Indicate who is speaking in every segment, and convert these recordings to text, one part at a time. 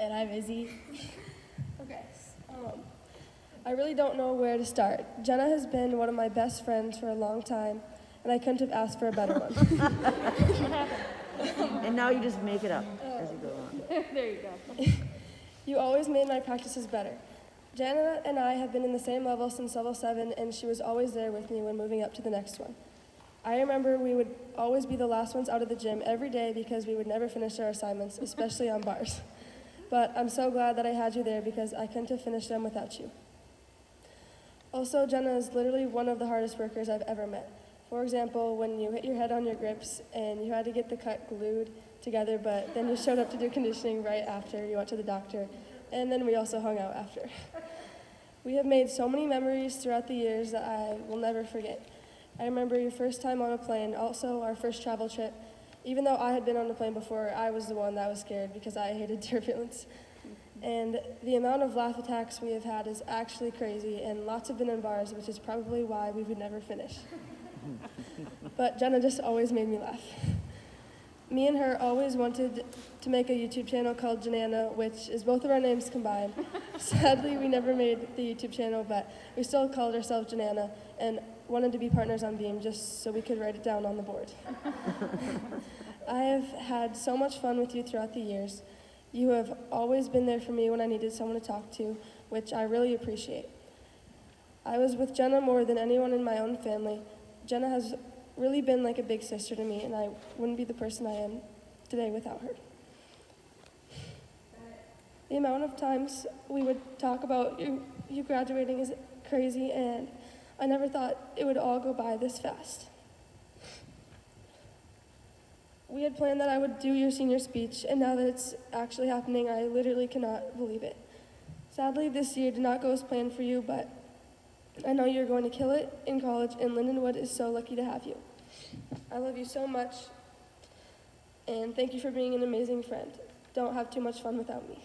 Speaker 1: And I'm Izzy.
Speaker 2: Okay. I really don't know where to start. Jenna has been one of my best friends for a long time, and I couldn't have asked for a better one.
Speaker 3: And now you just make it up as you go along.
Speaker 1: There you go.
Speaker 2: You always made my practices better. Jenna and I have been in the same level since level 7, and she was always there with me when moving up to the next one. I remember we would always be the last ones out of the gym every day because we would never finish our assignments, especially on bars. But I'm so glad that I had you there because I couldn't have finished them without you. Also, Jenna is literally one of the hardest workers I've ever met. For example, when you hit your head on your grips and you had to get the cut glued together, but then you showed up to do conditioning right after you went to the doctor, and then we also hung out after. We have made so many memories throughout the years that I will never forget. I remember your first time on a plane, also our first travel trip. Even though I had been on a plane before, I was the one that was scared because I hated turbulence. And the amount of laugh attacks we have had is actually crazy, and lots have been in bars, which is probably why we would never finish. But Jenna just always made me laugh. Me and her always wanted to make a YouTube channel called Jennas, which is both of our names combined. Sadly, we never made the YouTube channel, but we still called ourselves Jennas and wanted to be partners on Beam just so we could write it down on the board. I have had so much fun with you throughout the years. You have always been there for me when I needed someone to talk to, which I really appreciate. I was with Jenna more than anyone in my own family. Jenna has really been like a big sister to me, and I wouldn't be the person I am today without her. The amount of times we would talk about you graduating is crazy, and I never thought it would all go by this fast. We had planned that I would do your senior speech, and now that it's actually happening, I literally cannot believe it. Sadly, this year did not go as planned for you, but I know you're going to kill it in college, and Lindenwood is so lucky to have you. I love you so much, and thank you for being an amazing friend. Don't have too much fun without me.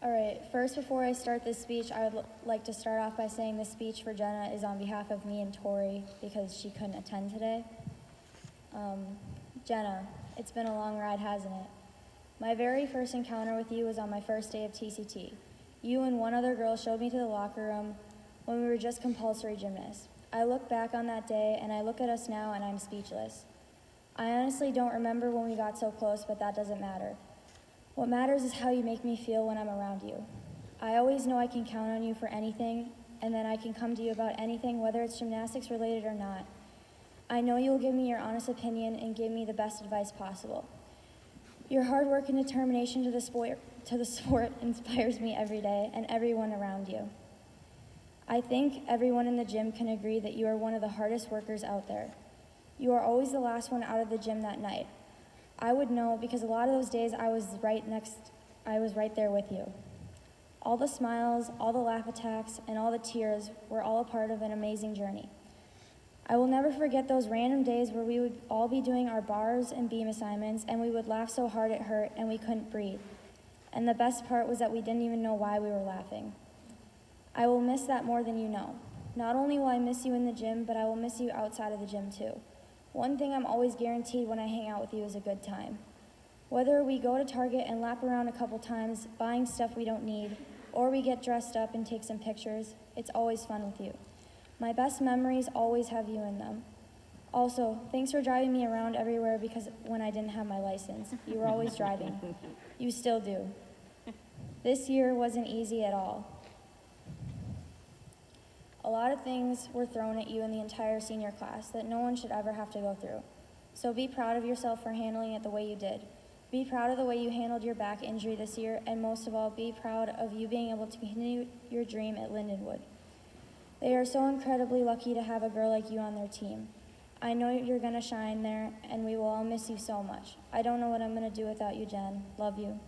Speaker 4: All right, first, before I start this speech, I would like to start off by saying this speech for Jenna is on behalf of me and Tori because she couldn't attend today. Jenna, it's been a long ride, hasn't it? My very first encounter with you was on my first day of TCT. You and one other girl showed me to the locker room when we were just compulsory gymnasts. I look back on that day and I look at us now and I'm speechless. I honestly don't remember when we got so close, but that doesn't matter. What matters is how you make me feel when I'm around you. I always know I can count on you for anything, and then I can come to you about anything, whether it's gymnastics related or not. I know you'll give me your honest opinion and give me the best advice possible. Your hard work and determination to the sport inspires me every day and everyone around you. I think everyone in the gym can agree that you are one of the hardest workers out there. You are always the last one out of the gym that night. I would know because a lot of those days I was right there with you. All the smiles, all the laugh attacks, and all the tears were all a part of an amazing journey. I will never forget those random days where we would all be doing our bars and beam assignments and we would laugh so hard it hurt and we couldn't breathe. And the best part was that we didn't even know why we were laughing. I will miss that more than you know. Not only will I miss you in the gym, but I will miss you outside of the gym too. One thing I'm always guaranteed when I hang out with you is a good time. Whether we go to Target and lap around a couple times, buying stuff we don't need, or we get dressed up and take some pictures, it's always fun with you. My best memories always have you in them. Also, thanks for driving me around everywhere because when I didn't have my license, you were always driving. You still do. This year wasn't easy at all. A lot of things were thrown at you in the entire senior class that no one should ever have to go through. So be proud of yourself for handling it the way you did. Be proud of the way you handled your back injury this year, and most of all, be proud of you being able to continue your dream at Lindenwood. They are so incredibly lucky to have a girl like you on their team. I know you're gonna shine there, and we will all miss you so much. I don't know what I'm gonna do without you, Jen. Love you.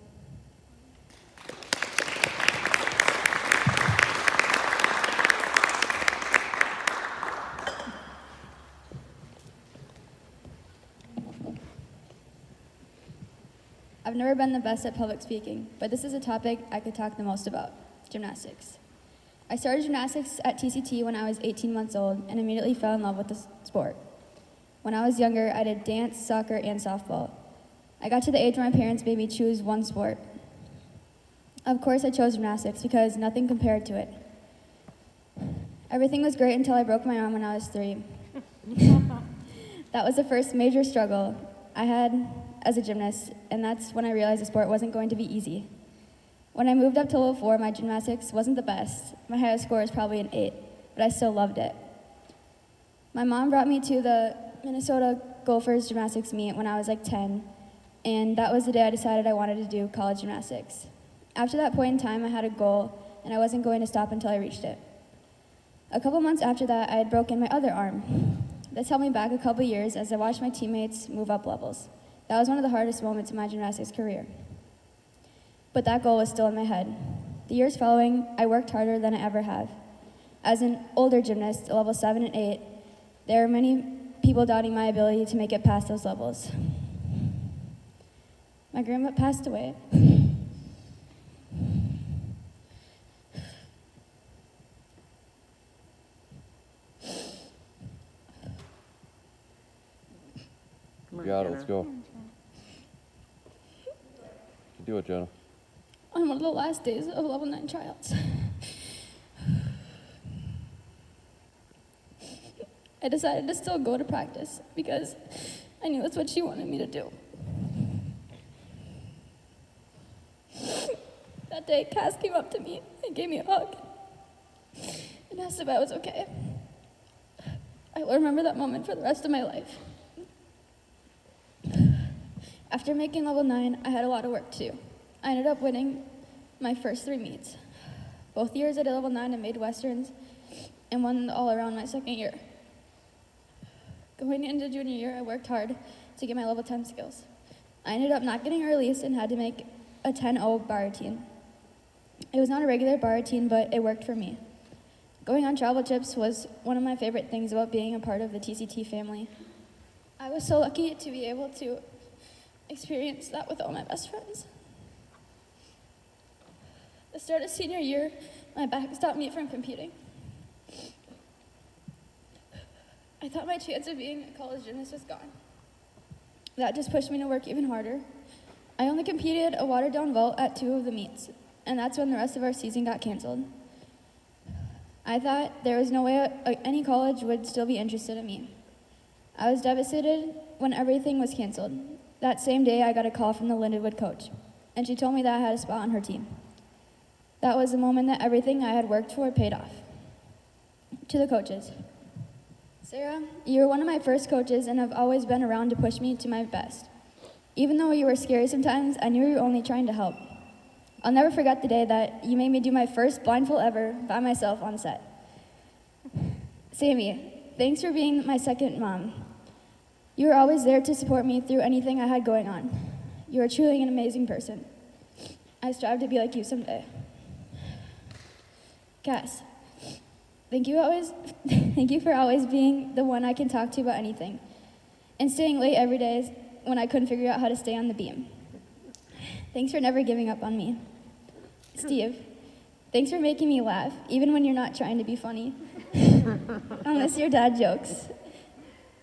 Speaker 1: I've never been the best at public speaking, but this is a topic I could talk the most about, gymnastics. I started gymnastics at TCT when I was 18 months old and immediately fell in love with the sport. When I was younger, I did dance, soccer, and softball. I got to the age where my parents made me choose one sport. Of course, I chose gymnastics because nothing compared to it. Everything was great until I broke my arm when I was 3. That was the first major struggle I had as a gymnast, and that's when I realized the sport wasn't going to be easy. When I moved up to level 4, my gymnastics wasn't the best. My highest score was probably an 8, but I still loved it. My mom brought me to the Minnesota Gophers gymnastics meet when I was like 10, and that was the day I decided I wanted to do college gymnastics. After that point in time, I had a goal, and I wasn't going to stop until I reached it. A couple months after that, I had broken my other arm. This held me back a couple years as I watched my teammates move up levels. That was one of the hardest moments in my gymnastics career. But that goal was still in my head. The years following, I worked harder than I ever have. As an older gymnast, level 7 and 8, there were many people doubting my ability to make it past those levels. My grandma passed away.
Speaker 3: Come on,
Speaker 5: You got it,
Speaker 3: Jenna.
Speaker 5: let's go. You do it, Jenna.
Speaker 1: On one of the last days of level 9 tryouts, I decided to still go to practice because I knew that's what she wanted me to do. That day, Cass came up to me and gave me a hug and asked if I was okay. I will remember that moment for the rest of my life. After making level 9, I had a lot of work to do. I ended up winning my first 3 meets. Both years I did level 9 and made Westerns and won the all-around my second year. Going into junior year, I worked hard to get my level 10 skills. I ended up not getting a release and had to make a 10-0 bar routine. It was not a regular bar routine, but it worked for me. Going on travel trips was one of my favorite things about being a part of the TCT family. I was so lucky to be able to experience that with all my best friends. The start of senior year, my back stopped me from competing. I thought my chance of being a college gymnast was gone. That just pushed me to work even harder. I only competed a watered-down vault at 2 of the meets, and that's when the rest of our season got canceled. I thought there was no way any college would still be interested in me. I was devastated when everything was canceled. That same day, I got a call from the Lindenwood coach, and she told me that I had a spot on her team. That was the moment that everything I had worked for paid off. To the coaches. Sarah, you were one of my first coaches and have always been around to push me to my best. Even though you were scary sometimes, I knew you were only trying to help. I'll never forget the day that you made me do my first blindfold ever by myself on set. Sammy, thanks for being my second mom. You were always there to support me through anything I had going on. You are truly an amazing person. I strive to be like you someday. Cass, thank you for always being the one I can talk to about anything, and staying late every day when I couldn't figure out how to stay on the beam. Thanks for never giving up on me. Steve, thanks for making me laugh, even when you're not trying to be funny. Unless your dad jokes.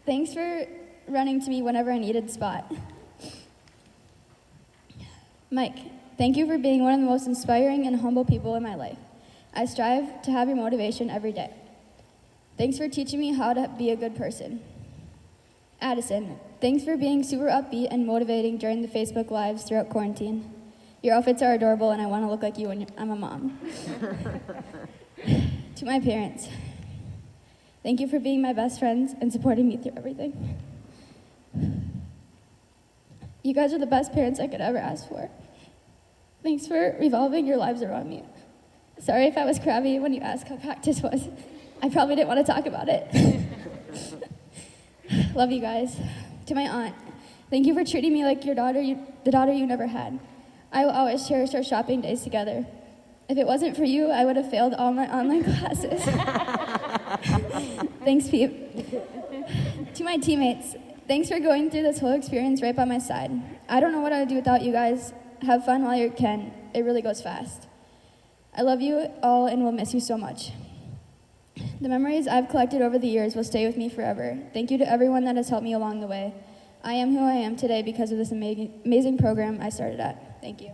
Speaker 1: Thanks for running to me whenever I needed a spot. Mike, thank you for being one of the most inspiring and humble people in my life. I strive to have your motivation every day. Thanks for teaching me how to be a good person. Addison, thanks for being super upbeat and motivating during the Facebook Lives throughout quarantine. Your outfits are adorable and I want to look like you when I'm a mom. To my parents, thank you for being my best friends and supporting me through everything. You guys are the best parents I could ever ask for. Thanks for revolving your lives around me. Sorry if I was crabby when you asked how practice was. I probably didn't want to talk about it. Love you guys. To my aunt, thank you for treating me like the daughter you never had. I will always cherish our shopping days together. If it wasn't for you, I would have failed all my online classes. Thanks, Pete. To my teammates, thanks for going through this whole experience right by my side. I don't know what I would do without you guys. Have fun while you can. It really goes fast. I love you all and will miss you so much. The memories I've collected over the years will stay with me forever. Thank you to everyone that has helped me along the way. I am who I am today because of this amazing program I started at. Thank you.